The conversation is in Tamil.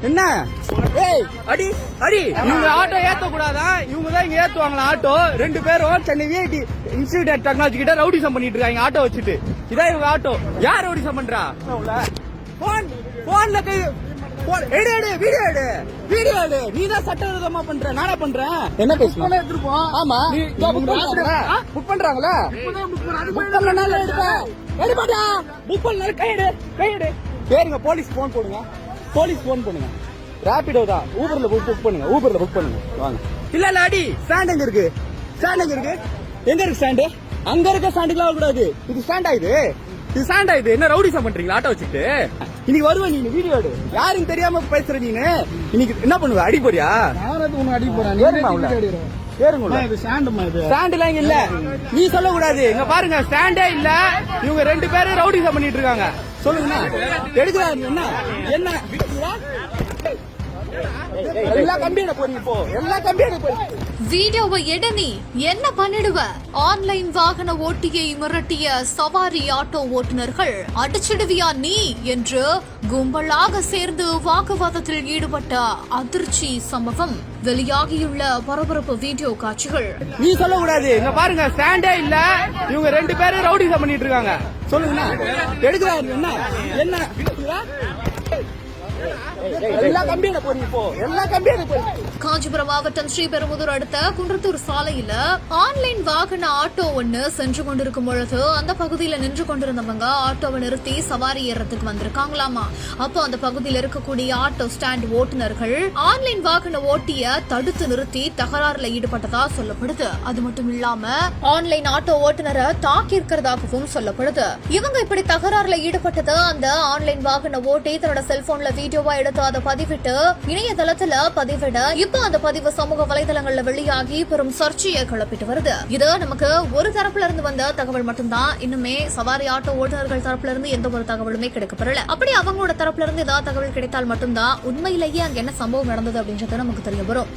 என்ன ஏய் அடி அடி இவங்க ஆட்டோ ஏத்த கூடாதா? இவங்க தான் இங்க ஏத்துவாங்களா ஆட்டோ? 2 பேரும் சென்னை விஐடி இன்ஸ்டிடியூட் டெக்னாலஜி கிட்ட ரவுடிசம் பண்ணிட்டு இருக்காங்க ஆட்டோ வச்சுட்டு. இதான் இவங்க ஆட்டோ. யார் ரவுடிசம் பண்றா? போன்ல எடு வீடியோ எடு வீடியோ எடு. நீ தான் சட்டவிரோதமா பண்ற, நானா பண்றேன்? என்ன பேசுறோம்? ஆமா புக் பண்றாங்களா? புக் பண்ணனால எடுப்பா புக் பண்ணால கையெடு. பேருங்க போலீஸ் போன் போடுங்க, போலீஸ் போன் பண்ணுங்க. ராபிடோ தான், ஊபர்ல புக் பண்ணுங்க, ஊபர்ல புக் பண்ணுங்க வாங்க. இல்ல அடி ஸ்டாண்ட் எங்க இருக்கு? ஸ்டாண்ட் எங்க இருக்கு? எங்க இருக்கு ஸ்டாண்டு? அங்க இருக்க ஸ்டாண்டுக்குலாம் வரக்கூடாது. இது ஸ்டாண்டா? இது ஸ்டாண்டா? இது என்ன ரவுடிசம் பண்றீங்களா ஆட்டோ வச்சுட்டு? இன்னைக்கு வருவேன், நீங்க வீடியோ எடு. யாரும் தெரியாம பேசுற நீனு. இன்னைக்கு என்ன பண்ணுவ? அடி போறியா? அடி போறேன். ஸ்டாண்ட் எல்லாம் இங்க இல்ல, நீ சொல்ல கூடாது. இங்க பாருங்க ஸ்டாண்டே இல்ல. இவங்க 2 பேரும் ரவுடிசம் பண்ணிட்டு இருக்காங்க. சொல்லுங்க எடுக்கிறாரு. என்ன என்ன எல்லாம் கம்பியிட போறீங்க இப்போ, எல்லாம் கம்பியிட போறீங்க. வீடியோவை எடனி என்ன பண்ணிடுவ? ஆன்லைன் வாகன ஓட்டியை மிரட்டிய சவாரி ஆட்டோ ஓட்டுநர்கள் அடிச்சிடுவியா நீ என்று கும்பலாக சேர்ந்து வாக்குவாதத்தில் ஈடுபட்ட அதிர்ச்சி சம்பவம் வெளியாகியுள்ள பரபரப்பு வீடியோ காட்சிகள். நீ சொல்ல கூடாது. இங்க பாருங்க ஸ்டாண்டே இல்ல. இவங்க 2 பேரும் ரவுடிசம் பண்ணிட்டு இருக்காங்க. சொல்லுங்க எடுக்கிறாரு. என்ன என்ன காஞ்சிபுரம் மாவட்டம் ஸ்ரீபெரும்புதூர் அடுத்த குன்றத்தூர் சாலையில ஆன்லைன் வாகன ஆட்டோ ஒன்னு சென்று கொண்டிருக்கும் பொழுது அந்த பகுதியில நின்று கொண்டிருந்தவங்க ஆட்டோவை நிறுத்தி சவாரி ஏறதுக்கு வந்திருக்காங்களாமா. அப்போ அந்த பகுதியில் இருக்கக்கூடிய ஆட்டோ ஸ்டாண்ட் ஓட்டுநர்கள் ஆன்லைன் வாகன ஓட்டிய தடுத்து நிறுத்தி தகராறுல ஈடுபட்டதா சொல்லப்படுது. அது மட்டும் இல்லாம ஆன்லைன் ஆட்டோ ஓட்டுநரை தாக்கி இருக்கிறதாகவும் சொல்லப்படுது. இவங்க இப்படி தகராறுல ஈடுபட்டது அந்த ஆன்லைன் வாகன ஓட்டி தன்னோட செல்போன்ல வீடியோவா எடுத்து அதை பதிவிட்டு இணையதளத்துல பதிவிட இப்ப அந்த பதிவு சமூக வலைதளங்கள்ல வெளியாகி பெரும் சர்ச்சையை கிளப்பிட்டு வருது. இது நமக்கு ஒரு தரப்புல இருந்து வந்த தகவல் மட்டும்தான். இன்னுமே சவாரி ஆட்டோ ஓட்டுநர்கள் தரப்புல இருந்து எந்த ஒரு தகவலுமே கிடைக்கப்பெறல. அப்படி அவங்களோட தரப்புல இருந்து ஏதாவது தகவல் கிடைத்தால் மட்டும்தான் உண்மையிலேயே அங்க என்ன சம்பவம் நடந்தது அப்படின்றது நமக்கு தெரிய வரும்.